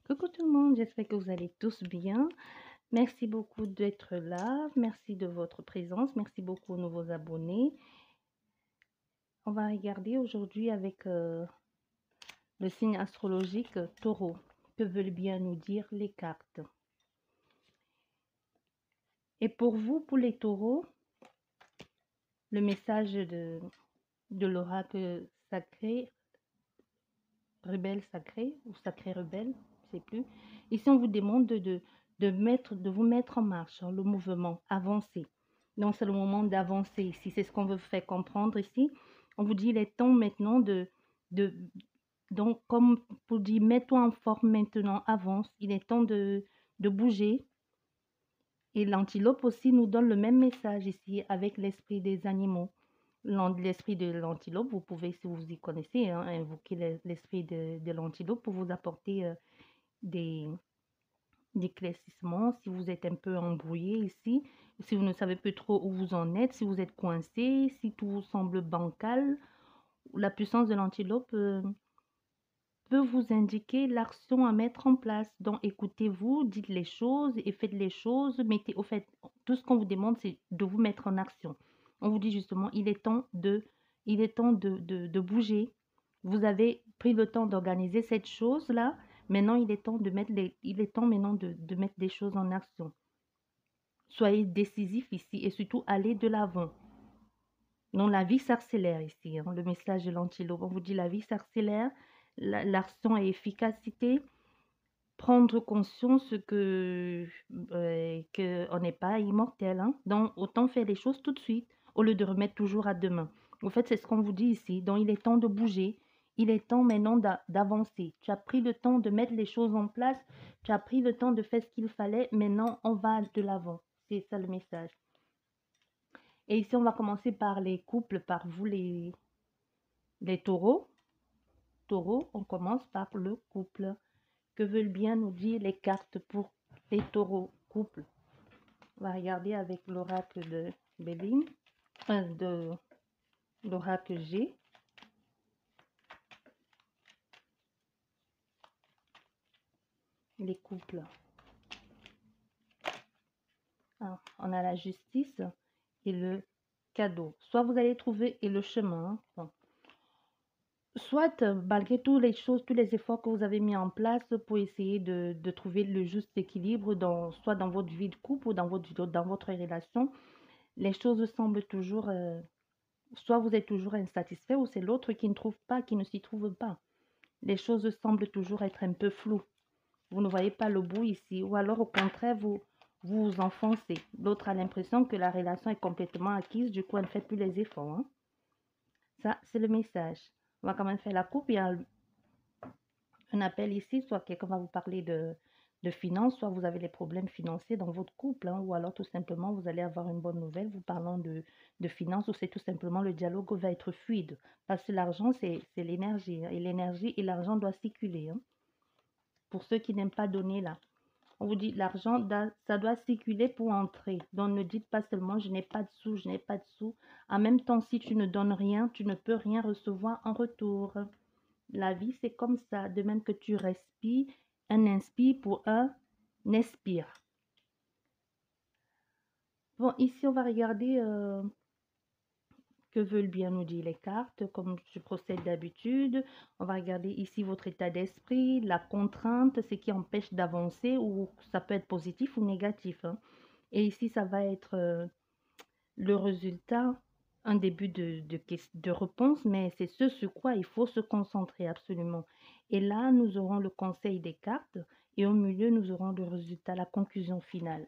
Coucou tout le monde, j'espère que vous allez tous bien. Merci beaucoup d'être là, merci de votre présence, merci beaucoup aux nouveaux abonnés. On va regarder aujourd'hui avec le signe astrologique Taureau. Que veulent bien nous dire les cartes? Et pour vous, pour les taureaux, le message de l'oracle sacré, rebelle sacré ou sacré rebelle, je ne sais plus. Ici, on vous demande de vous mettre en marche, hein, le mouvement, avancer. Donc, c'est le moment d'avancer ici. C'est ce qu'on veut faire comprendre ici. On vous dit, il est temps maintenant de donc, comme pour dire, mets-toi en forme maintenant, avance. Il est temps de bouger. Et l'antilope aussi nous donne le même message ici avec l'esprit des animaux. L'esprit de l'antilope, vous pouvez, si vous y connaissez, hein, invoquer l'esprit de l'antilope pour vous apporter des éclaircissements si vous êtes un peu embrouillé ici, si vous ne savez plus trop où vous en êtes, si vous êtes coincé, si tout vous semble bancal. La puissance de l'antilope peut vous indiquer l'action à mettre en place. Donc, écoutez-vous, dites les choses et faites les choses. Mettez, au fait, tout ce qu'on vous demande, c'est de vous mettre en action. On vous dit justement, il est temps de bouger. Vous avez pris le temps d'organiser cette chose-là. Maintenant, il est temps il est temps maintenant de mettre des choses en action. Soyez décisif ici et surtout allez de l'avant. Non, la vie s'accélère ici, hein, le message de l'antilope. On vous dit la vie s'accélère, l'action et efficacité, prendre conscience que on n'est pas immortel. Hein. Donc, autant faire les choses tout de suite au lieu de remettre toujours à demain. En fait, c'est ce qu'on vous dit ici. Donc, il est temps de bouger. Il est temps maintenant d'avancer. Tu as pris le temps de mettre les choses en place. Tu as pris le temps de faire ce qu'il fallait. Maintenant, on va de l'avant. C'est ça le message. Et ici, on va commencer par les couples, par vous les taureaux. Taureaux, on commence par le couple. Que veulent bien nous dire les cartes pour les taureaux couple? On va regarder avec l'oracle de Béline, de l'oracle G. Les couples. Ah, on a la justice et le cadeau. Soit vous allez trouver et le chemin. Bon. Soit, malgré toutes les choses, tous les efforts que vous avez mis en place pour essayer de trouver le juste équilibre, soit dans votre vie de couple ou dans votre relation, les choses semblent toujours, soit vous êtes toujours insatisfait ou c'est l'autre qui ne trouve pas, qui ne s'y trouve pas. Les choses semblent toujours être un peu floues. Vous ne voyez pas le bout ici, ou alors au contraire, vous enfoncez. L'autre a l'impression que la relation est complètement acquise, du coup, elle ne fait plus les efforts. Hein. Ça, c'est le message. On va quand même faire la coupe. Il y a un appel ici, soit quelqu'un va vous parler de finances, soit vous avez des problèmes financiers dans votre couple, hein, ou alors tout simplement vous allez avoir une bonne nouvelle vous parlant de finances, ou c'est tout simplement le dialogue va être fluide. Parce que l'argent, c'est l'énergie, hein, et l'énergie et l'argent doivent circuler. Hein. Pour ceux qui n'aiment pas donner là, on vous dit l'argent, ça doit circuler pour entrer. Donc ne dites pas seulement je n'ai pas de sous, je n'ai pas de sous. En même temps, si tu ne donnes rien, tu ne peux rien recevoir en retour. La vie, c'est comme ça. De même que tu respires, un inspire pour un expire. Bon, ici, on va regarder que veulent bien nous dire les cartes, comme je procède d'habitude. On va regarder ici votre état d'esprit, la contrainte, ce qui empêche d'avancer, ou ça peut être positif ou négatif. Hein. Et ici, ça va être le résultat, un début de réponse, mais c'est ce sur quoi il faut se concentrer absolument. Et là, nous aurons le conseil des cartes et au milieu, nous aurons le résultat, la conclusion finale.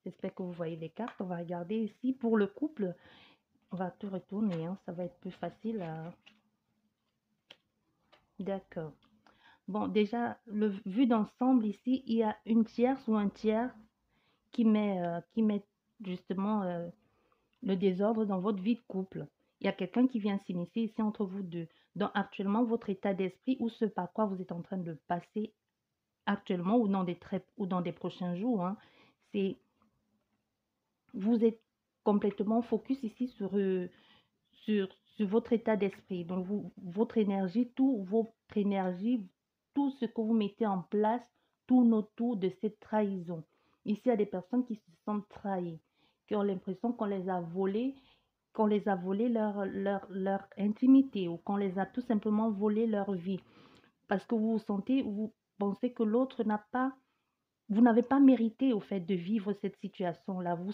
J'espère que vous voyez les cartes. On va regarder ici pour le couple. On va tout retourner, hein, ça va être plus facile à... D'accord. Bon, déjà, vu d'ensemble ici, il y a une tierce ou un tiers qui met justement le désordre dans votre vie de couple. Il y a quelqu'un qui vient s'initier ici entre vous deux. Donc actuellement, votre état d'esprit ou ce par quoi vous êtes en train de passer actuellement ou dans des prochains jours, hein, c'est vous êtes complètement focus ici sur votre état d'esprit. Donc votre énergie, toute votre énergie tout ce que vous mettez en place tourne autour de cette trahison. Ici, il y a des personnes qui se sentent trahies, qui ont l'impression qu'on les a volé leur intimité ou qu'on les a tout simplement volé leur vie. Parce que vous pensez que l'autre n'a pas, vous n'avez pas mérité au fait de vivre cette situation-là. Vous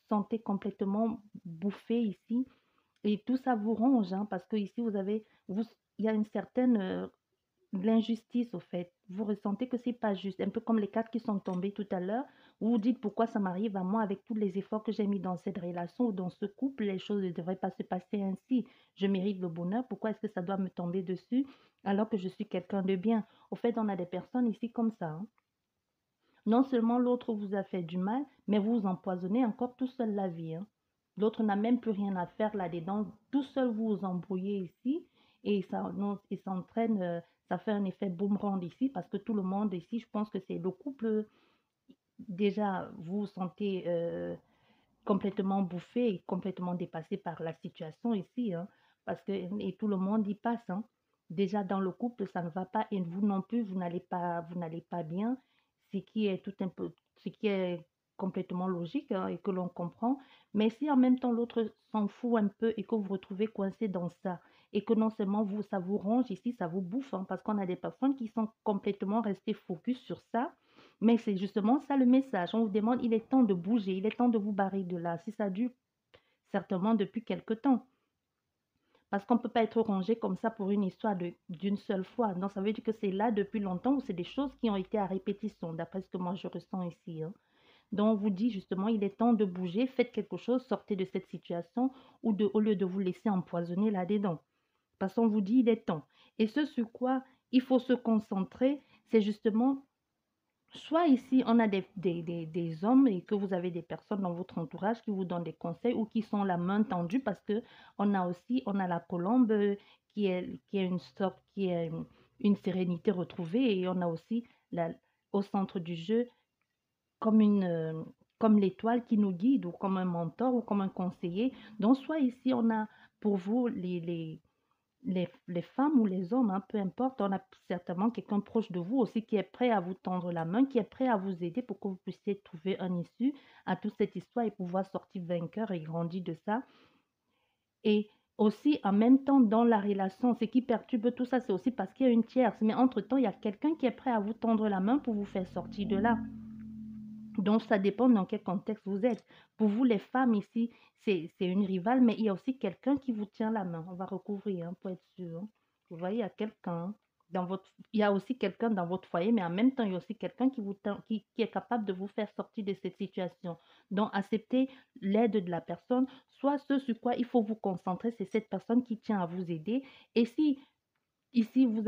sentez complètement bouffé ici et tout ça vous ronge, hein, parce que ici il y a une certaine de l'injustice au fait. Vous ressentez que c'est pas juste, un peu comme les quatre qui sont tombés tout à l'heure. Vous vous dites pourquoi ça m'arrive à moi avec tous les efforts que j'ai mis dans cette relation ou dans ce couple, les choses ne devraient pas se passer ainsi. Je mérite le bonheur, pourquoi est-ce que ça doit me tomber dessus alors que je suis quelqu'un de bien? Au fait, on a des personnes ici comme ça, hein. Non seulement l'autre vous a fait du mal, mais vous vous empoisonnez encore tout seul la vie, hein. L'autre n'a même plus rien à faire là-dedans. Tout seul, vous vous embrouillez ici et ça, non, et ça entraîne, ça fait un effet boomerang ici parce que tout le monde ici, je pense que c'est le couple, déjà, vous vous sentez complètement bouffé et complètement dépassé par la situation ici, hein, parce que, et tout le monde y passe, hein. Déjà dans le couple, ça ne va pas et vous non plus, vous n'allez pas bien, ce qui est tout un peu, ce qui est complètement logique, hein, et que l'on comprend. Mais si en même temps l'autre s'en fout un peu et que vous vous retrouvez coincé dans ça et que non seulement vous, ça vous ronge ici, ça vous bouffe, hein, parce qu'on a des personnes qui sont complètement restées focus sur ça, mais c'est justement ça le message. On vous demande, il est temps de bouger, il est temps de vous barrer de là. Si ça dure certainement depuis quelque temps. Parce qu'on ne peut pas être rongé comme ça pour une histoire d'une seule fois. Donc ça veut dire que c'est là depuis longtemps ou c'est des choses qui ont été à répétition, d'après ce que moi je ressens ici, hein. Donc on vous dit justement, il est temps de bouger, faites quelque chose, sortez de cette situation au lieu de vous laisser empoisonner là-dedans. Parce qu'on vous dit, il est temps. Et ce sur quoi il faut se concentrer, c'est justement soit ici, on a des hommes et que vous avez des personnes dans votre entourage qui vous donnent des conseils ou qui sont la main tendue parce que on a la colombe qui est une sorte, qui est une sérénité retrouvée et on a aussi la, au centre du jeu comme comme l'étoile qui nous guide ou comme un mentor ou comme un conseiller. Donc, soit ici, on a pour vous les femmes ou les hommes, hein, peu importe, on a certainement quelqu'un proche de vous aussi qui est prêt à vous tendre la main, qui est prêt à vous aider pour que vous puissiez trouver un issue à toute cette histoire et pouvoir sortir vainqueur et grandir de ça. Et aussi, en même temps, dans la relation, ce qui perturbe tout ça, c'est aussi parce qu'il y a une tierce. Mais entre-temps, il y a quelqu'un qui est prêt à vous tendre la main pour vous faire sortir de là. Donc, ça dépend dans quel contexte vous êtes. Pour vous, les femmes ici, c'est une rivale, mais il y a aussi quelqu'un qui vous tient la main. On va recouvrir, hein, pour être sûr, hein. Vous voyez, il y a quelqu'un il y a aussi quelqu'un dans votre foyer, mais en même temps, il y a aussi quelqu'un qui est capable de vous faire sortir de cette situation. Donc, acceptez l'aide de la personne. Soit ce sur quoi il faut vous concentrer, c'est cette personne qui tient à vous aider. Et si ici, vous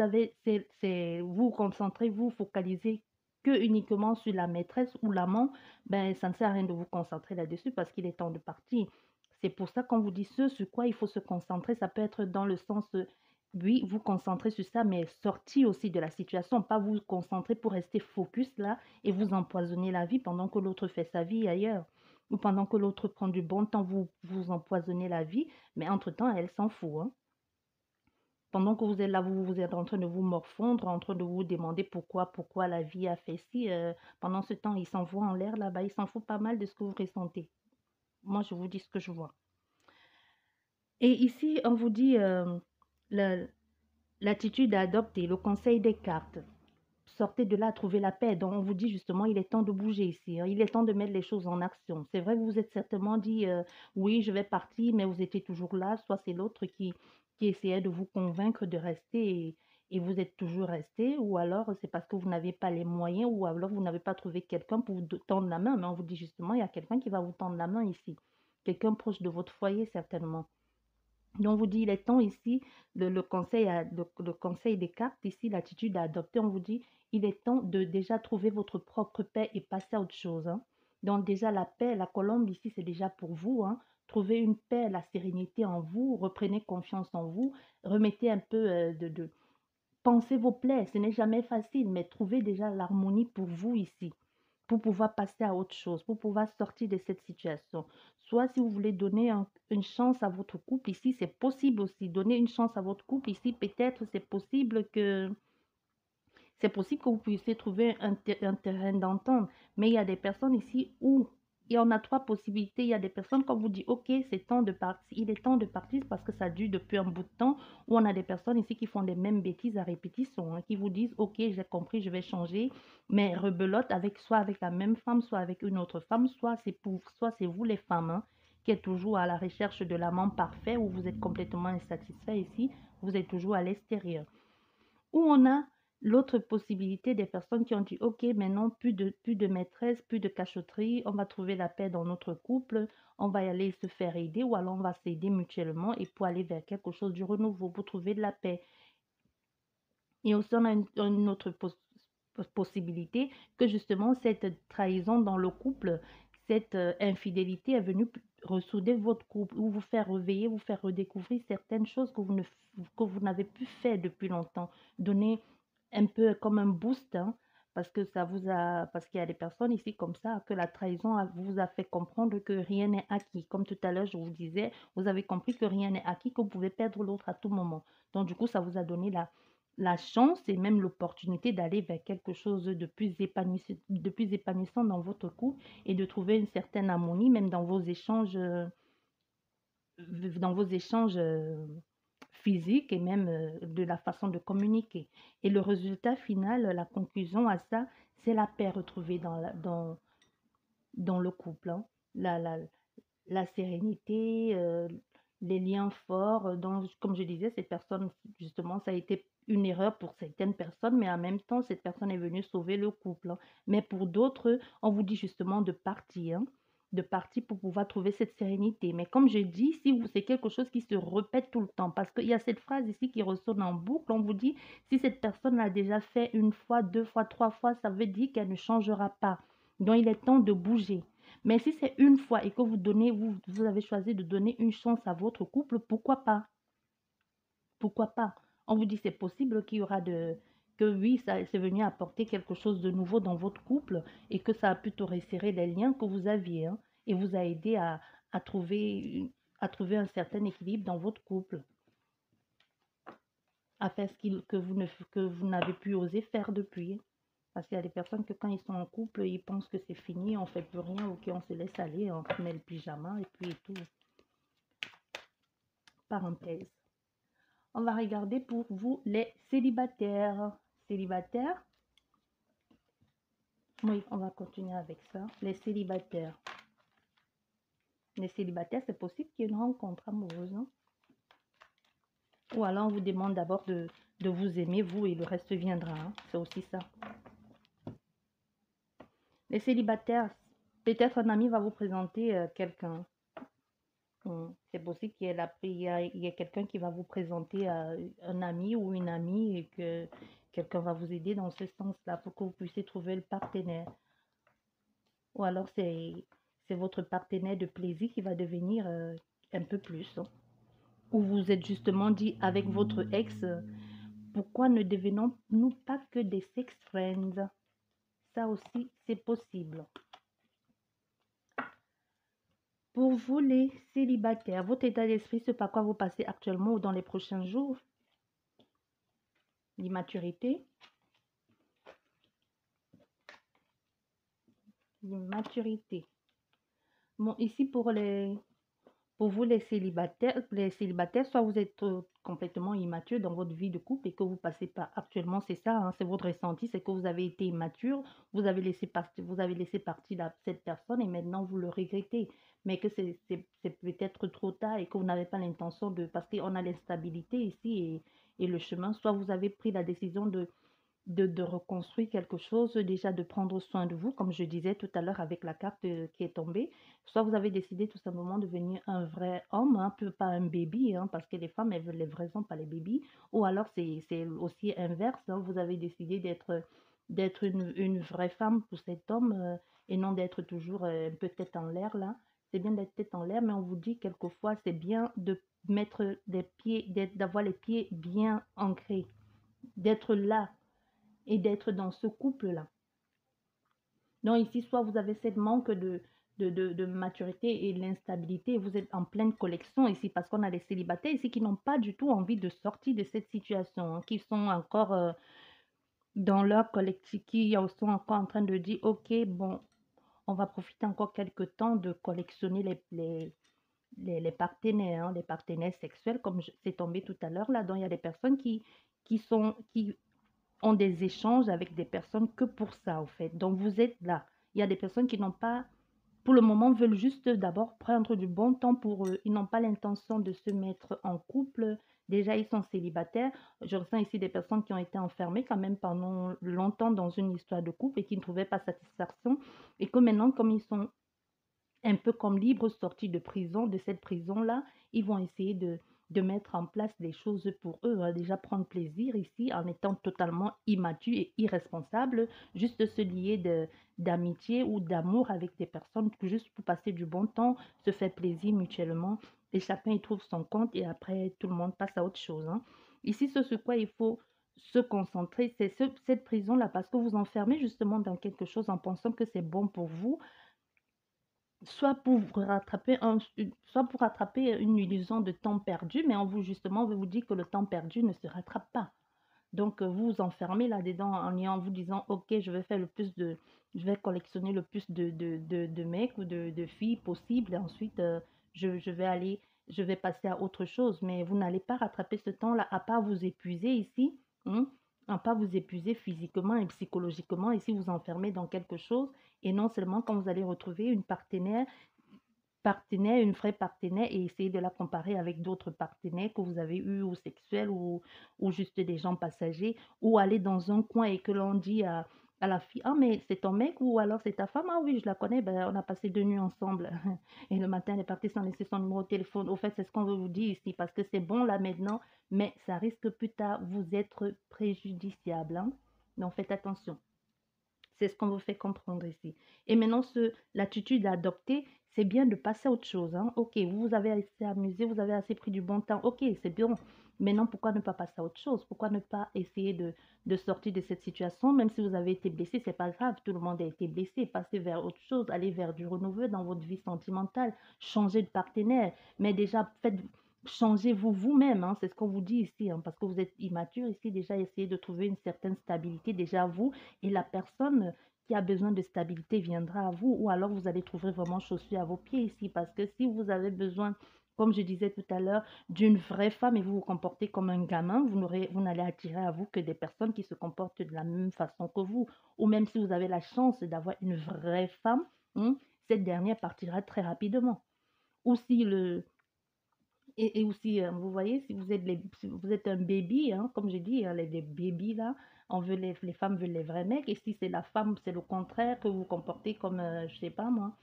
vous concentrez, vous focalisez que uniquement sur la maîtresse ou l'amant, ben, ça ne sert à rien de vous concentrer là-dessus parce qu'il est temps de partir. C'est pour ça qu'on vous dit ce sur quoi il faut se concentrer. Ça peut être dans le sens, oui, vous concentrer sur ça, mais sortir aussi de la situation, pas vous concentrer pour rester focus là et vous empoisonner la vie pendant que l'autre fait sa vie ailleurs. Ou pendant que l'autre prend du bon temps, vous empoisonnez la vie, mais entre-temps, elle s'en fout, hein. Pendant que vous êtes là, vous êtes en train de vous morfondre, en train de vous demander pourquoi la vie a fait ci. Pendant ce temps, il s'envoie en l'air là-bas, il s'en fout pas mal de ce que vous ressentez. Moi, je vous dis ce que je vois. Et ici, on vous dit la- l'attitude à adopter, le conseil des cartes. Sortez de là, trouvez la paix. Donc, on vous dit justement, il est temps de bouger ici, hein. Il est temps de mettre les choses en action. C'est vrai que vous vous êtes certainement dit, oui, je vais partir, mais vous étiez toujours là. Soit c'est l'autre qui essayait de vous convaincre de rester et vous êtes toujours resté. Ou alors, c'est parce que vous n'avez pas les moyens ou alors vous n'avez pas trouvé quelqu'un pour vous tendre la main. Mais on vous dit justement, il y a quelqu'un qui va vous tendre la main ici. Quelqu'un proche de votre foyer, certainement. Donc, on vous dit, il est temps ici, le conseil des cartes, ici, l'attitude à adopter, on vous dit, il est temps de déjà trouver votre propre paix et passer à autre chose, hein. Donc, déjà, la paix, la colombe ici, c'est déjà pour vous, hein. Trouvez une paix, la sérénité en vous, reprenez confiance en vous, remettez un peu pensez vos plaies. Ce n'est jamais facile, mais trouvez déjà l'harmonie pour vous ici pour pouvoir passer à autre chose, pour pouvoir sortir de cette situation. Soit si vous voulez donner une chance à votre couple, ici c'est possible aussi. Donner une chance à votre couple, ici peut-être c'est possible que C'est possible que vous puissiez trouver un terrain d'entente, mais il y a des personnes ici où et on a trois possibilités. Il y a des personnes quand vous dit ok, c'est temps de partir, il est temps de partir parce que ça dure depuis un bout de temps, ou on a des personnes ici qui font les mêmes bêtises à répétition, hein, qui vous disent ok, j'ai compris, je vais changer, mais rebelote avec soit avec la même femme, soit avec une autre femme, soit c'est vous les femmes, hein, qui êtes toujours à la recherche de l'amant parfait, où vous êtes complètement insatisfait ici, vous êtes toujours à l'extérieur. Ou on a l'autre possibilité des personnes qui ont dit, OK, maintenant, plus de maîtresse, plus de cachotterie, on va trouver la paix dans notre couple, on va y aller se faire aider, ou alors on va s'aider mutuellement et pour aller vers quelque chose du renouveau, pour trouver de la paix. Et aussi, on a une autre possibilité que justement, cette trahison dans le couple, cette infidélité est venue ressouder votre couple ou vous faire réveiller, vous faire redécouvrir certaines choses que vous n'avez plus fait depuis longtemps. Donner un peu comme un boost, hein, parce que parce qu'il y a des personnes ici comme ça, que la trahison vous a fait comprendre que rien n'est acquis. Comme tout à l'heure, je vous disais, vous avez compris que rien n'est acquis, que vous pouvez perdre l'autre à tout moment. Donc, du coup, ça vous a donné la chance et même l'opportunité d'aller vers quelque chose de plus épanouissant dans votre couple et de trouver une certaine harmonie, même dans vos échanges physiques et même de la façon de communiquer. Et le résultat final, la conclusion à ça, c'est la paix retrouvée dans le couple, hein. La, la, la sérénité, les liens forts. Donc, comme je disais, cette personne, justement, ça a été une erreur pour certaines personnes, mais en même temps, cette personne est venue sauver le couple, hein. Mais pour d'autres, on vous dit justement de partir pour pouvoir trouver cette sérénité. Mais comme je dis, si c'est quelque chose qui se répète tout le temps, parce qu'il y a cette phrase ici qui ressonne en boucle, on vous dit, si cette personne l'a déjà fait une fois, deux fois, trois fois, ça veut dire qu'elle ne changera pas. Donc, il est temps de bouger. Mais si c'est une fois et que vous avez choisi de donner une chance à votre couple, pourquoi pas? Pourquoi pas? On vous dit c'est possible qu'il y aura que oui, ça c'est venu apporter quelque chose de nouveau dans votre couple et que ça a pu resserrer les liens que vous aviez, hein, et vous a aidé à trouver un certain équilibre dans votre couple, à faire que vous n'avez plus osé faire depuis. Parce qu'il y a des personnes que quand ils sont en couple, ils pensent que c'est fini, on fait plus rien, ou qu'on se laisse aller, on met le pyjama et puis tout. Parenthèse. On va regarder pour vous les célibataires. Célibataires. Oui, on va continuer avec ça. Les célibataires. Les célibataires, c'est possible qu'il y ait une rencontre amoureuse, hein? Ou alors on vous demande d'abord de vous aimer, vous, et le reste viendra, hein. C'est aussi ça. Les célibataires, peut-être un ami va vous présenter quelqu'un. C'est possible qu'il y ait quelqu'un qui va vous présenter un ami ou une amie et que quelqu'un va vous aider dans ce sens-là pour que vous puissiez trouver le partenaire. Ou alors c'est votre partenaire de plaisir qui va devenir un peu plus, hein. Ou vous êtes justement dit avec votre ex, pourquoi ne devenons-nous pas que des sex friends? Ça aussi, c'est possible. Pour vous, les célibataires, votre état d'esprit, ce par quoi vous passez actuellement ou dans les prochains jours? L'immaturité. L'immaturité. Bon, ici pour vous, les célibataires, soit vous êtes complètement immature dans votre vie de couple et que vous passez pas actuellement, c'est ça, hein, c'est votre ressenti, c'est que vous avez été immature, vous avez laissé partir cette personne et maintenant vous le regrettez, mais que c'est peut-être trop tard et que vous n'avez pas l'intention parce qu'on a l'instabilité ici et le chemin, soit vous avez pris la décision de reconstruire quelque chose, déjà de prendre soin de vous, comme je disais tout à l'heure avec la carte qui est tombée. Soit vous avez décidé tout simplement de devenir un vrai homme, un peu pas un baby, hein, parce que les femmes, elles veulent les vrais hommes, pas les bébés. Ou alors c'est aussi inverse, hein, vous avez décidé d'être une vraie femme pour cet homme et non d'être toujours un peu tête en l'air là. C'est bien d'être tête en l'air, mais on vous dit quelquefois, c'est bien de mettre d'avoir les pieds bien ancrés, d'être là et d'être dans ce couple-là. Donc ici, soit vous avez cette manque de maturité et l'instabilité, vous êtes en pleine collection ici parce qu'on a des célibataires ici qui n'ont pas du tout envie de sortir de cette situation, hein, qui sont encore dans leur collectif, qui sont encore en train de dire, OK, bon, on va profiter encore quelques temps de collectionner les partenaires, hein, les partenaires sexuels, comme c'est tombé tout à l'heure là, dont il y a des personnes qui ont des échanges avec des personnes que pour ça, en fait. Donc, vous êtes là. Il y a des personnes qui n'ont pas, pour le moment, veulent juste d'abord prendre du bon temps pour eux. Ils n'ont pas l'intention de se mettre en couple. Déjà, ils sont célibataires. Je ressens ici des personnes qui ont été enfermées quand même pendant longtemps dans une histoire de couple et qui ne trouvaient pas satisfaction. Et que maintenant, comme ils sont un peu comme libres, sortis de prison, de cette prison-là, ils vont essayer de mettre en place des choses pour eux, hein. Déjà prendre plaisir ici en étant totalement immature et irresponsable, juste se lier d'amitié ou d'amour avec des personnes, juste pour passer du bon temps, se faire plaisir mutuellement, et chacun y trouve son compte et après tout le monde passe à autre chose, hein. Ici, ce sur quoi il faut se concentrer, c'est cette prison-là, parce que vous enfermez justement dans quelque chose en pensant que c'est bon pour vous, soit pour rattraper une illusion de temps perdu, mais on vous justement, on veut vous dire que le temps perdu ne se rattrape pas. Donc, vous vous enfermez là-dedans en vous disant, OK, je vais collectionner le plus de mecs ou de filles possible. Et ensuite, je vais je vais passer à autre chose. Mais vous n'allez pas rattraper ce temps-là, à part vous épuiser ici, hein, à part vous épuiser physiquement et psychologiquement. Ici, vous enfermez dans quelque chose. Et non seulement quand vous allez retrouver une partenaire, une vraie partenaire et essayer de la comparer avec d'autres partenaires que vous avez eus ou sexuels ou juste des gens passagers ou aller dans un coin et que l'on dit à la fille, ah mais c'est ton mec ou alors c'est ta femme, ah oui je la connais, ben, on a passé 2 nuits ensemble et le matin elle est partie sans laisser son numéro de téléphone. Au fait c'est ce qu'on veut vous dire ici parce que c'est bon là maintenant mais ça risque plus tard vous être préjudiciable, hein. Donc faites attention. C'est ce qu'on vous fait comprendre ici. Et maintenant, l'attitude à adopter, c'est bien de passer à autre chose, hein. OK, vous avez assez amusé, vous avez assez pris du bon temps. OK, c'est bien. Maintenant, pourquoi ne pas passer à autre chose? Pourquoi ne pas essayer de sortir de cette situation? Même si vous avez été blessé, c'est pas grave. Tout le monde a été blessé. Passez vers autre chose. Allez vers du renouveau dans votre vie sentimentale. Changez de partenaire. Mais déjà, changez-vous vous-même, hein. C'est ce qu'on vous dit ici, hein, parce que vous êtes immature ici. Déjà, essayez de trouver une certaine stabilité déjà vous et la personne qui a besoin de stabilité viendra à vous ou alors vous allez trouver vraiment chaussure à vos pieds ici parce que si vous avez besoin, comme je disais tout à l'heure, d'une vraie femme et vous vous comportez comme un gamin, vous n'allez attirer à vous que des personnes qui se comportent de la même façon que vous. Ou même si vous avez la chance d'avoir une vraie femme, hein, cette dernière partira très rapidement. Ou si et aussi, vous voyez, si vous êtes un baby, hein, comme je dis, hein, les bébés là, les femmes veulent les vrais mecs. Et si c'est la femme, c'est le contraire, que vous vous comportez comme, je sais pas moi,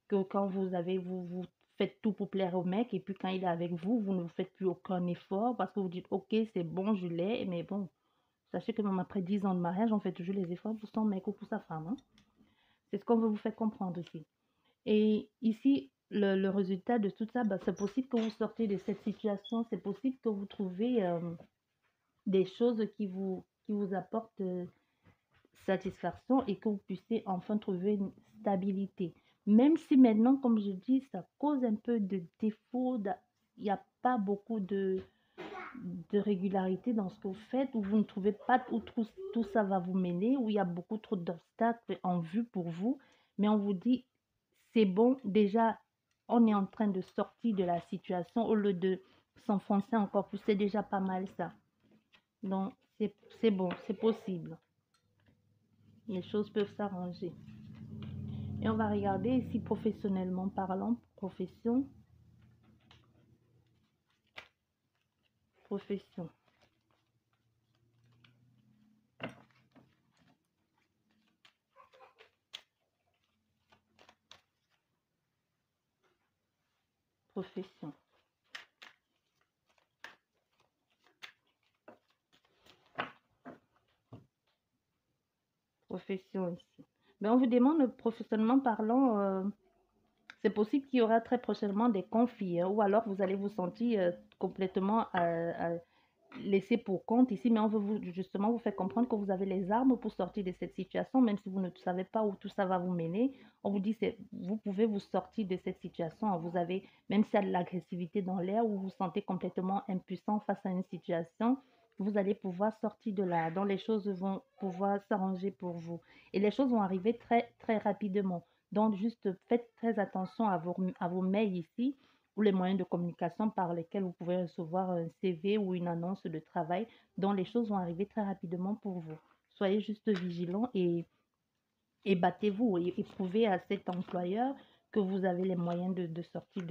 que quand vous faites tout pour plaire au mec, et puis quand il est avec vous, vous ne vous faites plus aucun effort parce que vous dites, OK, c'est bon, je l'ai, mais bon, sachez que même après 10 ans de mariage, on fait toujours les efforts pour son mec ou pour sa femme, hein. C'est ce qu'on veut vous faire comprendre ici. Et ici, le résultat de tout ça, bah, c'est possible que vous sortiez de cette situation, c'est possible que vous trouviez des choses qui vous apportent satisfaction et que vous puissiez enfin trouver une stabilité. Même si maintenant, comme je dis, ça cause un peu de défaut, il n'y a pas beaucoup de régularité dans ce que vous faites, où vous ne trouvez pas où tout ça va vous mener, où il y a beaucoup trop d'obstacles en vue pour vous, mais on vous dit, c'est bon, déjà, on est en train de sortir de la situation au lieu de s'enfoncer encore plus, c'est déjà pas mal ça. Donc, c'est bon, c'est possible. Les choses peuvent s'arranger. Et on va regarder ici professionnellement parlant, profession. Profession. Profession ici. Mais on vous demande professionnellement parlant, c'est possible qu'il y aura très prochainement des conflits, hein, ou alors vous allez vous sentir complètement laissé pour compte ici, mais on veut justement vous faire comprendre que vous avez les armes pour sortir de cette situation, même si vous ne savez pas où tout ça va vous mener. On vous dit que vous pouvez vous sortir de cette situation. Vous avez, même s'il y a de l'agressivité dans l'air, ou vous vous sentez complètement impuissant face à une situation, vous allez pouvoir sortir de là, dont les choses vont pouvoir s'arranger pour vous. Et les choses vont arriver très, très rapidement. Donc, juste faites très attention à vos mails ici ou les moyens de communication par lesquels vous pouvez recevoir un CV ou une annonce de travail dont les choses vont arriver très rapidement pour vous. Soyez juste vigilants et battez-vous et prouvez à cet employeur que vous avez les moyens de sortir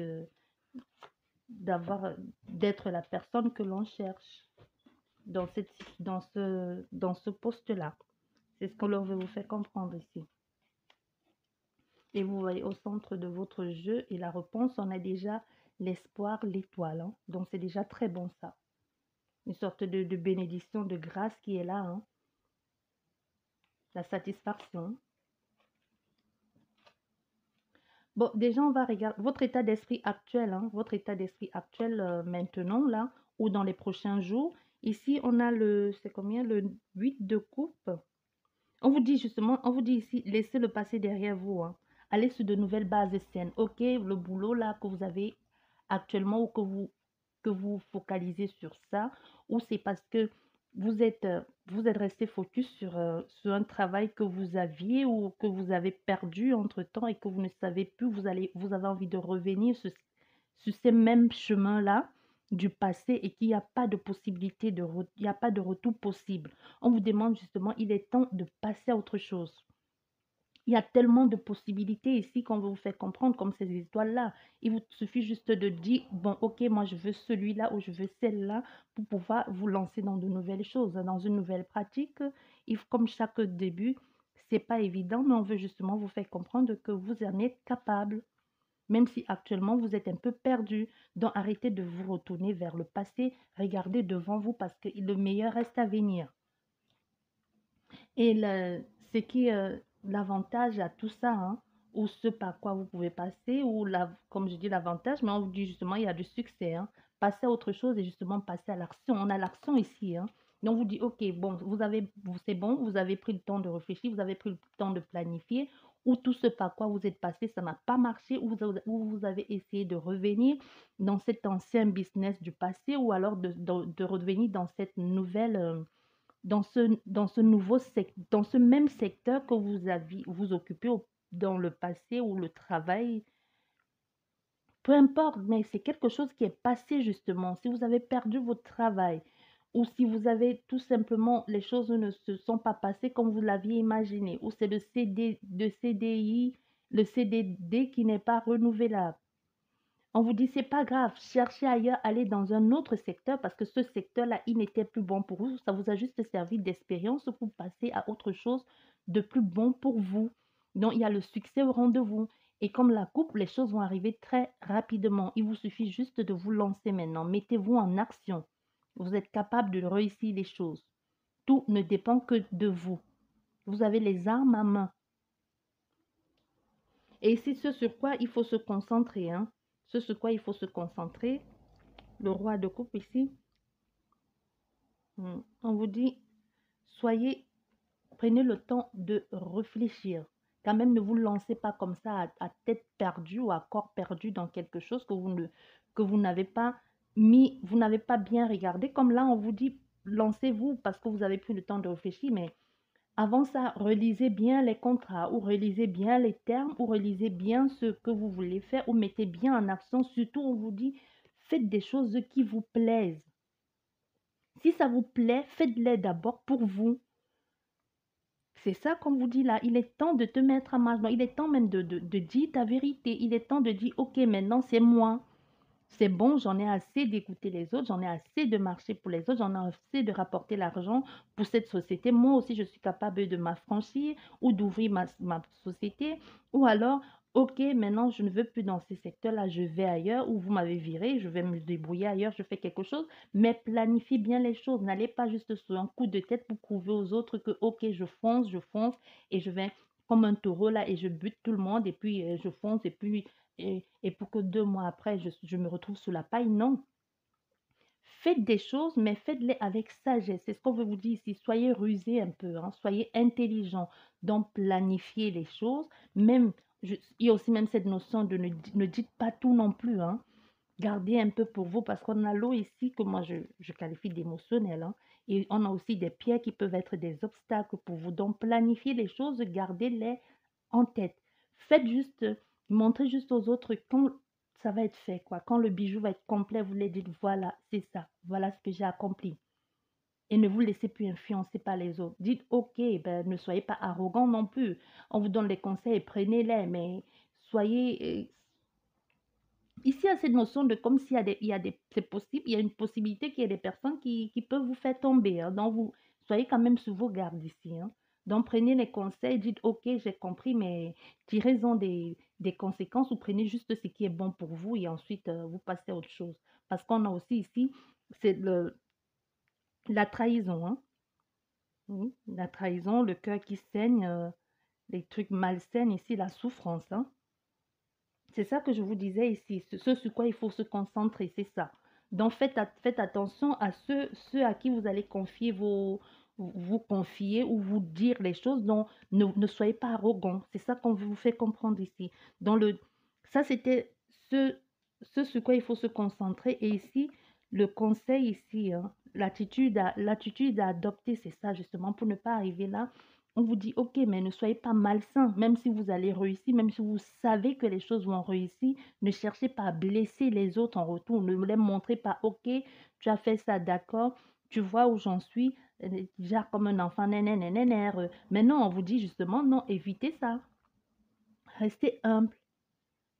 d'avoir, d'être la personne que l'on cherche dans ce poste-là. C'est ce que l'on veut vous faire comprendre ici. Et vous voyez au centre de votre jeu et la réponse, on a déjà l'espoir, l'étoile. Hein. Donc c'est déjà très bon ça. Une sorte de bénédiction, de grâce qui est là. Hein. La satisfaction. Bon, déjà, on va regarder votre état d'esprit actuel, hein, votre état d'esprit actuel maintenant, là, ou dans les prochains jours. Ici, on a c'est combien? Le 8 de coupe. On vous dit justement, on vous dit ici, laissez le passé derrière vous. Hein. Allez sur de nouvelles bases saines. Ok, le boulot là que vous avez actuellement ou que vous focalisez sur ça, ou c'est parce que vous êtes resté focus sur un travail que vous aviez ou que vous avez perdu entre-temps et que vous ne savez plus, vous avez envie de revenir sur ces mêmes chemins-là du passé et qu'il n'y a pas de possibilité il n'y a pas de retour possible. On vous demande justement, il est temps de passer à autre chose. Il y a tellement de possibilités ici qu'on veut vous faire comprendre comme ces étoiles-là. Il vous suffit juste de dire, bon, ok, moi je veux celui-là ou je veux celle-là pour pouvoir vous lancer dans de nouvelles choses, dans une nouvelle pratique. Comme chaque début, c'est pas évident, mais on veut justement vous faire comprendre que vous en êtes capable. Même si actuellement vous êtes un peu perdu. Donc arrêtez de vous retourner vers le passé, regardez devant vous parce que le meilleur reste à venir. Et ce qui est l'avantage à tout ça, hein, ou ce par quoi vous pouvez passer, comme je dis l'avantage, mais on vous dit justement, il y a du succès. Hein, passer à autre chose et justement passer à l'action. On a l'action ici. Hein. Donc on vous dit, ok, bon, c'est bon, vous avez pris le temps de réfléchir, vous avez pris le temps de planifier, ou tout ce par quoi vous êtes passé, ça n'a pas marché, ou vous avez essayé de revenir dans cet ancien business du passé, ou alors de revenir dans cette nouvelle... dans ce dans ce même secteur que vous occupez dans le passé ou le travail, peu importe, mais c'est quelque chose qui est passé justement. Si vous avez perdu votre travail ou si vous avez tout simplement, les choses ne se sont pas passées comme vous l'aviez imaginé, ou c'est le CDI, le CDD qui n'est pas renouvelable. On vous dit, c'est pas grave, cherchez ailleurs, allez dans un autre secteur parce que ce secteur-là, il n'était plus bon pour vous. Ça vous a juste servi d'expérience pour passer à autre chose de plus bon pour vous. Donc, il y a le succès au rendez-vous. Et comme la coupe, les choses vont arriver très rapidement. Il vous suffit juste de vous lancer maintenant. Mettez-vous en action. Vous êtes capable de réussir les choses. Tout ne dépend que de vous. Vous avez les armes à main. Et c'est ce sur quoi il faut se concentrer. Hein. Ce sur quoi il faut se concentrer. Le roi de coupe ici, on vous dit, prenez le temps de réfléchir. Quand même, ne vous lancez pas comme ça à tête perdue ou à corps perdu dans quelque chose que vous n'avez pas mis, vous n'avez pas bien regardé. Comme là, on vous dit, lancez-vous parce que vous avez pris le temps de réfléchir, mais avant ça, relisez bien les contrats ou relisez bien les termes ou relisez bien ce que vous voulez faire ou mettez bien en action. Surtout, on vous dit, faites des choses qui vous plaisent. Si ça vous plaît, faites-les d'abord pour vous. C'est ça qu'on vous dit là. Il est temps de te mettre à marche. Il est temps même de dire ta vérité. Il est temps de dire, ok, maintenant c'est moi. C'est bon, j'en ai assez d'écouter les autres, j'en ai assez de marcher pour les autres, j'en ai assez de rapporter l'argent pour cette société. Moi aussi, je suis capable de m'affranchir ou d'ouvrir ma société. Ou alors, ok, maintenant, je ne veux plus dans ces secteurs-là, je vais ailleurs, ou vous m'avez viré, je vais me débrouiller ailleurs, je fais quelque chose. Mais planifiez bien les choses. N'allez pas juste sur un coup de tête pour prouver aux autres que, ok, je fonce et je vais comme un taureau là et je bute tout le monde et puis je fonce et pour que 2 mois après, je me retrouve sous la paille. Non. Faites des choses, mais faites-les avec sagesse. C'est ce qu'on veut vous dire ici. Soyez rusés un peu, hein, soyez intelligents. Donc, planifiez les choses. Même, il y a aussi même cette notion de ne dites pas tout non plus. Hein. Gardez un peu pour vous parce qu'on a l'eau ici que moi, je qualifie d'émotionnel. Hein. Et on a aussi des pierres qui peuvent être des obstacles pour vous. Donc, planifiez les choses, gardez-les en tête. Faites juste, montrez juste aux autres quand ça va être fait, quoi. Quand le bijou va être complet, vous les dites, voilà, c'est ça, voilà ce que j'ai accompli. Et ne vous laissez plus influencer par les autres. Dites, ok, ben, ne soyez pas arrogant non plus. On vous donne les conseils, prenez-les, mais soyez... ici, il y a cette notion de comme s'il y a c'est possible, il y a une possibilité qu'il y ait des personnes qui peuvent vous faire tomber. Hein. Donc, vous soyez quand même sur vos gardes ici. Hein. Donc, prenez les conseils, dites, ok, j'ai compris, mais tirez-en des conséquences ou prenez juste ce qui est bon pour vous et ensuite, vous passez à autre chose. Parce qu'on a aussi ici, c'est la trahison. Hein. Oui, la trahison, le cœur qui saigne, les trucs malsains ici, la souffrance. Hein. C'est ça que je vous disais ici, ce sur quoi il faut se concentrer, c'est ça. Donc faites attention à ceux à qui vous allez confier vous confier ou vous dire les choses. Donc ne soyez pas arrogant. C'est ça qu'on vous fait comprendre ici. Ça c'était ce sur quoi il faut se concentrer. Et ici, le conseil ici, hein, l'attitude à adopter, c'est ça justement pour ne pas arriver là. On vous dit, ok, mais ne soyez pas malsain, même si vous allez réussir, même si vous savez que les choses vont réussir, ne cherchez pas à blesser les autres en retour, ne les montrez pas, ok, tu as fait ça, d'accord, tu vois où j'en suis, genre comme un enfant, nénénénéné. Mais non, on vous dit justement, non, évitez ça, restez humble.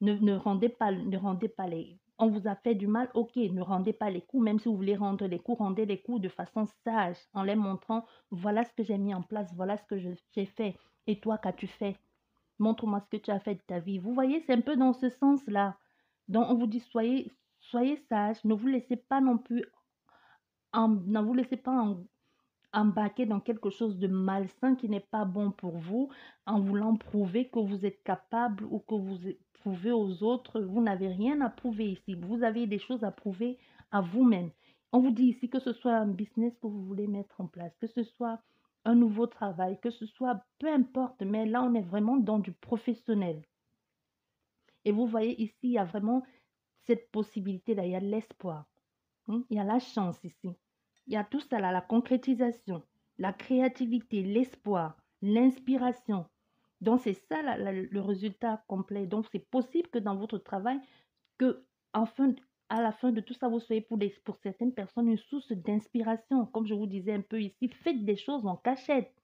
Ne rendez pas les... On vous a fait du mal, ok, ne rendez pas les coups, même si vous voulez rendre les coups, rendez les coups de façon sage, en les montrant, voilà ce que j'ai mis en place, voilà ce que j'ai fait, et toi, qu'as-tu fait? Montre-moi ce que tu as fait de ta vie. Vous voyez, c'est un peu dans ce sens-là. Donc, on vous dit, soyez sage, ne vous laissez pas non plus, ne vous laissez pas embarquer dans quelque chose de malsain qui n'est pas bon pour vous, en voulant prouver que vous êtes capable ou que vous prouvez aux autres. Vous n'avez rien à prouver ici. Vous avez des choses à prouver à vous-même. On vous dit ici que ce soit un business que vous voulez mettre en place, que ce soit un nouveau travail, que ce soit peu importe, mais là, on est vraiment dans du professionnel. Et vous voyez ici, il y a vraiment cette possibilité-là, il y a de l'espoir. Il y a la chance ici. Il y a tout ça là, la concrétisation, la créativité, l'espoir, l'inspiration. Donc, c'est ça le résultat complet. Donc, c'est possible que dans votre travail, que enfin, à la fin de tout ça, vous soyez pour certaines personnes une source d'inspiration. Comme je vous disais un peu ici, faites des choses en cachette.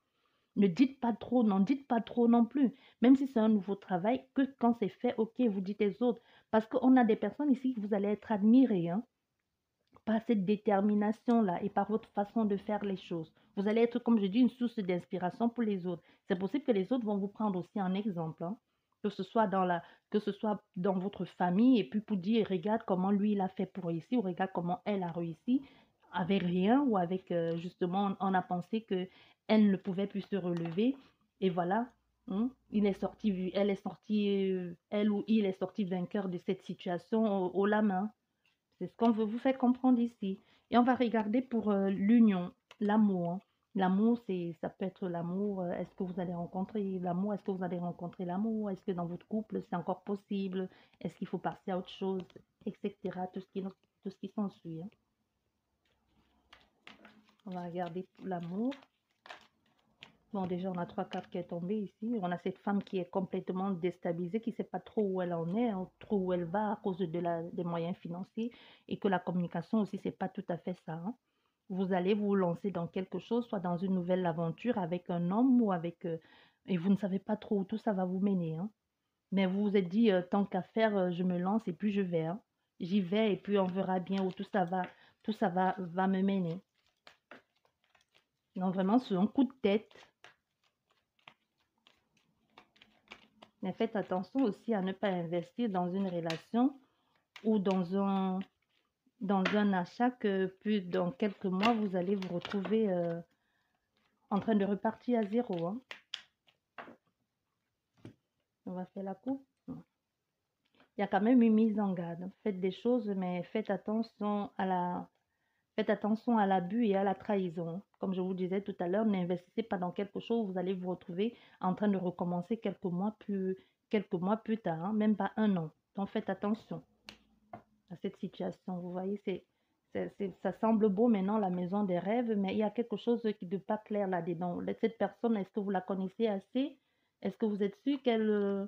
Ne dites pas trop, n'en dites pas trop non plus. Même si c'est un nouveau travail, que quand c'est fait, ok, vous dites aux autres. Parce qu'on a des personnes ici que vous allez être admirés, hein, par cette détermination-là et par votre façon de faire les choses. Vous allez être, comme je dis, une source d'inspiration pour les autres. C'est possible que les autres vont vous prendre aussi en exemple, hein, que ce soit dans votre famille et puis pour dire, regarde comment lui il a fait pour réussir ou regarde comment elle a réussi avec rien ou avec justement, on a pensé que elle ne pouvait plus se relever et voilà. Hein, elle est sortie, elle ou il est sorti vainqueur de cette situation au la main. C'est ce qu'on veut vous faire comprendre ici. Et on va regarder pour l'union, l'amour. Hein. L'amour, ça peut être l'amour. Est-ce que vous allez rencontrer l'amour? Est-ce que vous allez rencontrer l'amour? Est-ce que dans votre couple, c'est encore possible? Est-ce qu'il faut passer à autre chose? Etc. Tout ce qui s'ensuit. Hein. On va regarder pour l'amour. Bon, déjà, on a 3 cartes qui est tombée ici. On a cette femme qui est complètement déstabilisée, qui ne sait pas trop où elle en est, hein, trop où elle va à cause des moyens financiers et que la communication aussi, c'est pas tout à fait ça. Hein. Vous allez vous lancer dans quelque chose, soit dans une nouvelle aventure avec un homme ou avec... et vous ne savez pas trop où tout ça va vous mener. Hein. Mais vous vous êtes dit, tant qu'à faire, je me lance et puis je vais. Hein. J'y vais et puis on verra bien où tout ça va me mener. Donc vraiment, c'est un coup de tête. Mais faites attention aussi à ne pas investir dans une relation ou dans un achat que puis dans quelques mois, vous allez vous retrouver en train de repartir à zéro. Hein. On va faire la coupe. Il y a quand même une mise en garde. Faites des choses, mais faites attention à l'abus et à la trahison. Comme je vous disais tout à l'heure, n'investissez pas dans quelque chose, vous allez vous retrouver en train de recommencer quelques mois plus tard, hein, même pas un an. Donc faites attention à cette situation. Vous voyez, Ça semble beau maintenant, la maison des rêves, mais il y a quelque chose qui de pas clair là-dedans. Cette personne, est-ce que vous la connaissez assez? Est-ce que vous êtes sûr qu'elle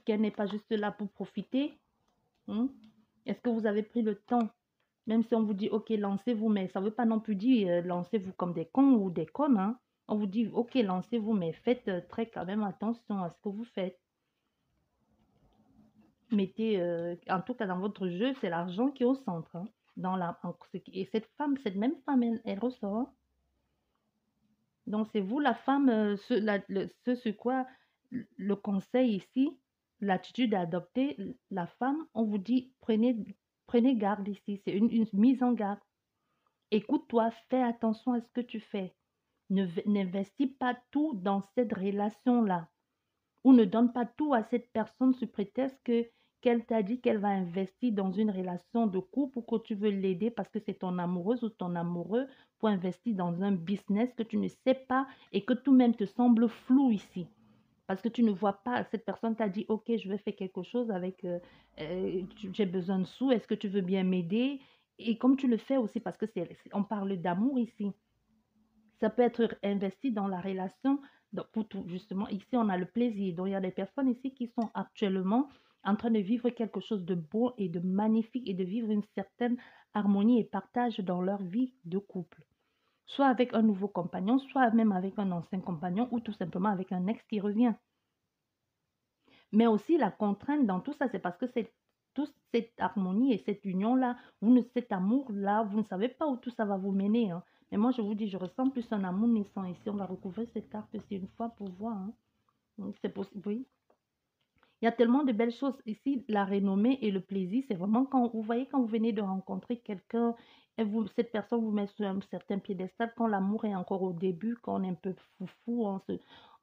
n'est pas juste là pour profiter? Hein? Est-ce que vous avez pris le temps? Même si on vous dit, OK, lancez-vous, mais ça ne veut pas non plus dire lancez-vous comme des cons ou des connes, hein. On vous dit, OK, lancez-vous, mais faites très quand même attention à ce que vous faites. Mettez, en tout cas dans votre jeu, c'est l'argent qui est au centre, hein. Et cette femme, cette même femme, elle ressort, hein. Donc c'est vous la femme, ce sur quoi le conseil ici, l'attitude à adopter, la femme, on vous dit, prenez garde ici, c'est une mise en garde. Écoute-toi, fais attention à ce que tu fais. N'investis pas tout dans cette relation-là. Ou ne donne pas tout à cette personne sous prétexte qu'elle t'a dit qu'elle va investir dans une relation de couple ou que tu veux l'aider parce que c'est ton amoureuse ou ton amoureux pour investir dans un business que tu ne sais pas et que tout-même te semble flou ici. Parce que tu ne vois pas, cette personne t'a dit, OK, je vais faire quelque chose avec, j'ai besoin de sous, est-ce que tu veux bien m'aider? Et comme tu le fais aussi, parce que on parle d'amour ici, ça peut être investi dans la relation. Donc, pour tout, justement, ici, on a le plaisir. Donc, il y a des personnes ici qui sont actuellement en train de vivre quelque chose de beau et de magnifique et de vivre une certaine harmonie et partage dans leur vie de couple. Soit avec un nouveau compagnon, soit même avec un ancien compagnon ou tout simplement avec un ex qui revient. Mais aussi la contrainte dans tout ça, c'est parce que c'est toute cette harmonie et cette union-là, cet amour-là, vous ne savez pas où tout ça va vous mener, hein. Mais moi, je vous dis, je ressens plus un amour naissant ici. On va recouvrir cette carte-ci une fois pour voir, hein. Donc, c'est possible, oui. Il y a tellement de belles choses ici. La renommée et le plaisir, c'est vraiment quand vous voyez, quand vous venez de rencontrer quelqu'un et cette personne vous met sur un certain piédestal, quand l'amour est encore au début, quand on est un peu foufou,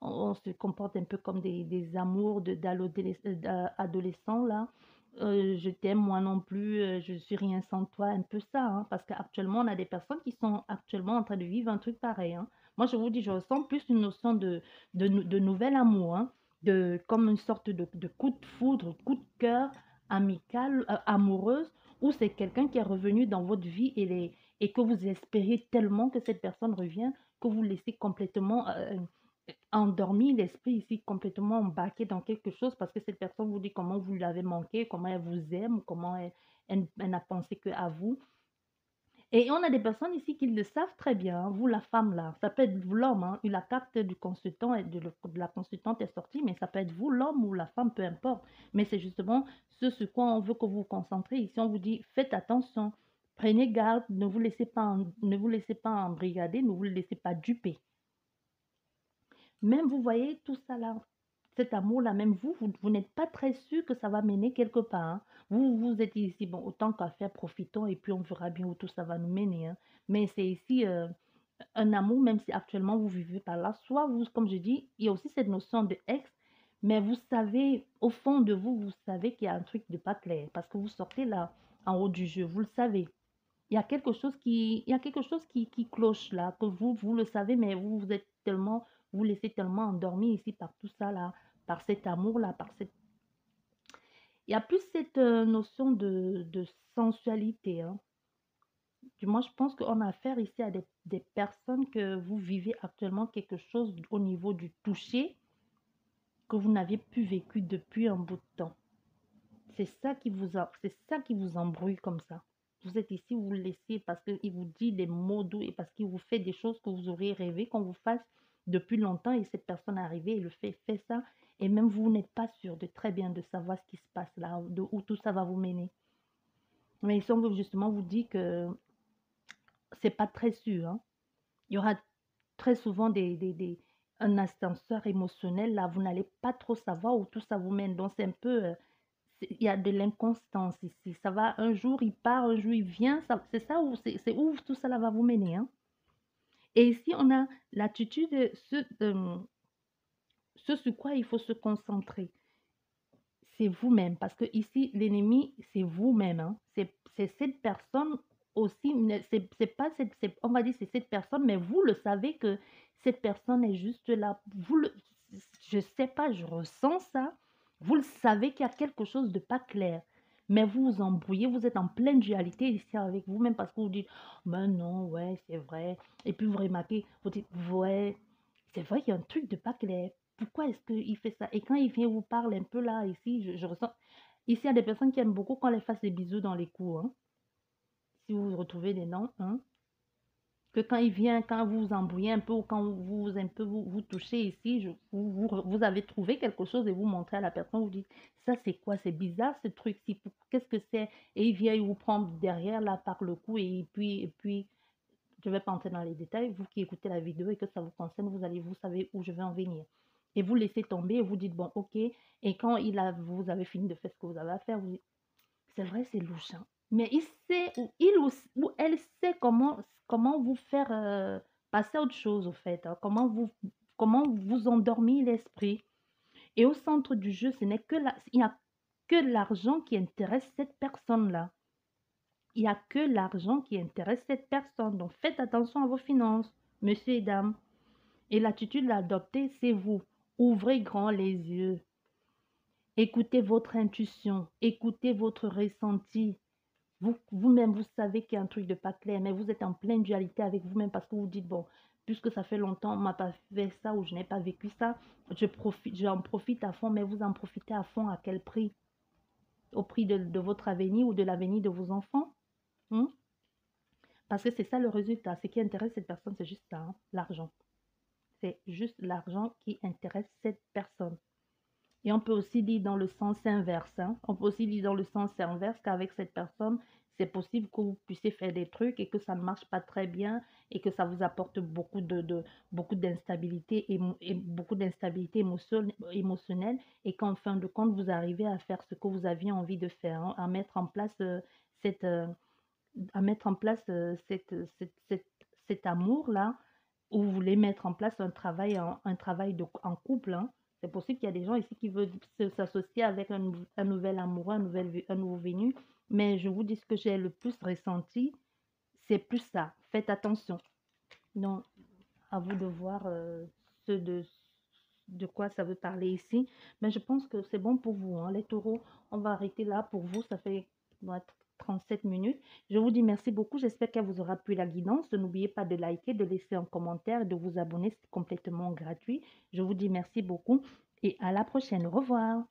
on se comporte un peu comme des amours d'adolescents, là. Je t'aime, moi non plus, je suis rien sans toi, un peu ça, hein, parce qu'actuellement, on a des personnes qui sont actuellement en train de vivre un truc pareil, hein. Moi, je vous dis, je ressens plus une notion de nouvel amour, hein, comme une sorte de coup de foudre, coup de cœur amical, amoureuse, où c'est quelqu'un qui est revenu dans votre vie et que vous espérez tellement que cette personne revienne, que vous laissez complètement endormi, l'esprit ici complètement embarqué dans quelque chose parce que cette personne vous dit comment vous l'avez manqué, comment elle vous aime, comment elle n'a pensé que à vous. Et on a des personnes ici qui le savent très bien, hein, vous la femme là, ça peut être vous l'homme, hein, la carte du consultant et de la consultante est sortie, mais ça peut être vous l'homme ou la femme, peu importe. Mais c'est justement ce sur quoi on veut que vous vous concentrez. Ici, on vous dit, faites attention, prenez garde, ne vous laissez pas embrigader, ne vous laissez pas duper. Même vous voyez tout ça là, cet amour-là, même vous n'êtes pas très sûr que ça va mener quelque part, hein. Vous êtes ici, bon, autant qu'à faire, profitons et puis on verra bien où tout ça va nous mener, hein. Mais c'est ici un amour, même si actuellement vous vivez par là, soit vous, comme je dis, il y a aussi cette notion de ex, mais vous savez, au fond de vous, vous savez qu'il y a un truc de pas clair parce que vous sortez là en haut du jeu, vous le savez. Il y a quelque chose qui cloche là, que vous le savez, mais vous êtes tellement, vous laissez tellement endormi ici par tout ça là, par cet amour là, il y a plus cette notion de sensualité, hein. Du moins, je pense qu'on a affaire ici à des personnes que vous vivez actuellement quelque chose au niveau du toucher que vous n'aviez plus vécu depuis un bout de temps. C'est ça qui vous embrouille comme ça. Vous êtes ici, vous le laissez parce qu'il vous dit des mots doux et parce qu'il vous fait des choses que vous auriez rêvé qu'on vous fasse depuis longtemps et cette personne est arrivée et le fait ça. Et même vous n'êtes pas sûr de très bien de savoir ce qui se passe là, de où tout ça va vous mener. Mais ici, on veut justement vous dire que c'est pas très sûr, hein. Il y aura très souvent un ascenseur émotionnel là, vous n'allez pas trop savoir où tout ça vous mène. Donc, c'est un peu il y a de l'inconstance ici. Ça va, un jour il part, un jour il vient. C'est ça où c'est où tout cela va vous mener, hein. Et ici, on a l'attitude, ce sur quoi il faut se concentrer. C'est vous-même. Parce que ici, l'ennemi, c'est vous-même, hein. C'est cette personne aussi. C'est pas on va dire c'est cette personne, mais vous le savez que cette personne est juste là. Je sais pas, je ressens ça. Vous le savez qu'il y a quelque chose de pas clair. mais vous vous embrouillez, vous êtes en pleine dualité ici avec vous-même parce que vous dites, ben non, ouais, c'est vrai. Et puis vous remarquez, vous dites, ouais, c'est vrai qu'il y a un truc de pas clair. Pourquoi est-ce qu'il fait ça? Et quand il vient vous parler un peu là, ici, je ressens. Ici, il y a des personnes qui aiment beaucoup qu'on les fasse des bisous dans les coups, hein. Si vous vous retrouvez des noms, hein. Que quand il vient, quand vous vous embrouillez un peu ou quand vous un peu vous touchez ici, vous avez trouvé quelque chose et vous montrez à la personne, vous dites, ça c'est quoi? C'est bizarre ce truc-ci, qu'est-ce que c'est? Et il vient, il vous prend derrière là par le cou et puis, je ne vais pas entrer dans les détails, vous qui écoutez la vidéo et que ça vous concerne, vous savez où je vais en venir. Et vous laissez tomber et vous dites, bon, ok. Et quand vous avez fini de faire ce que vous avez à faire, vous dites, c'est vrai, c'est louche, hein. Mais il sait, ou elle sait comment vous faire passer à autre chose, au fait, hein. Comment vous endormir l'esprit. Et au centre du jeu, il n'y a que l'argent qui intéresse cette personne-là. Il n'y a que l'argent qui intéresse cette personne. Donc faites attention à vos finances, monsieur et dames. Et l'attitude à adopter, c'est vous. Ouvrez grand les yeux. Écoutez votre intuition. Écoutez votre ressenti. Vous-même, vous savez qu'il y a un truc de pas clair, mais vous êtes en pleine dualité avec vous-même parce que vous dites, bon, puisque ça fait longtemps, on ne m'a pas fait ça ou je n'ai pas vécu ça, j'en profite à fond, mais vous en profitez à fond à quel prix? Au prix de votre avenir ou de l'avenir de vos enfants? Hein? Parce que c'est ça le résultat. Ce qui intéresse cette personne, c'est juste ça, hein, l'argent. C'est juste l'argent qui intéresse cette personne. Et on peut aussi dire dans le sens inverse, hein. On peut aussi dire dans le sens inverse qu'avec cette personne, c'est possible que vous puissiez faire des trucs et que ça ne marche pas très bien et que ça vous apporte beaucoup d'instabilité et beaucoup d'instabilité émotionnelle et qu'en fin de compte, vous arrivez à faire ce que vous aviez envie de faire, hein, à mettre en place cette, euh, cet amour-là, où vous voulez mettre en place un travail en couple, hein. C'est possible qu'il y a des gens ici qui veulent s'associer avec un nouvel amoureux, un nouveau venu, mais je vous dis ce que j'ai le plus ressenti, c'est plus ça. Faites attention. Donc, à vous de voir ce de quoi ça veut parler ici. Mais je pense que c'est bon pour vous, hein. Les taureaux, on va arrêter là pour vous. Ça fait ouais, 37 minutes. Je vous dis merci beaucoup. J'espère qu'elle vous aura plu la guidance. N'oubliez pas de liker, de laisser un commentaire et de vous abonner. C'est complètement gratuit. Je vous dis merci beaucoup et à la prochaine. Au revoir.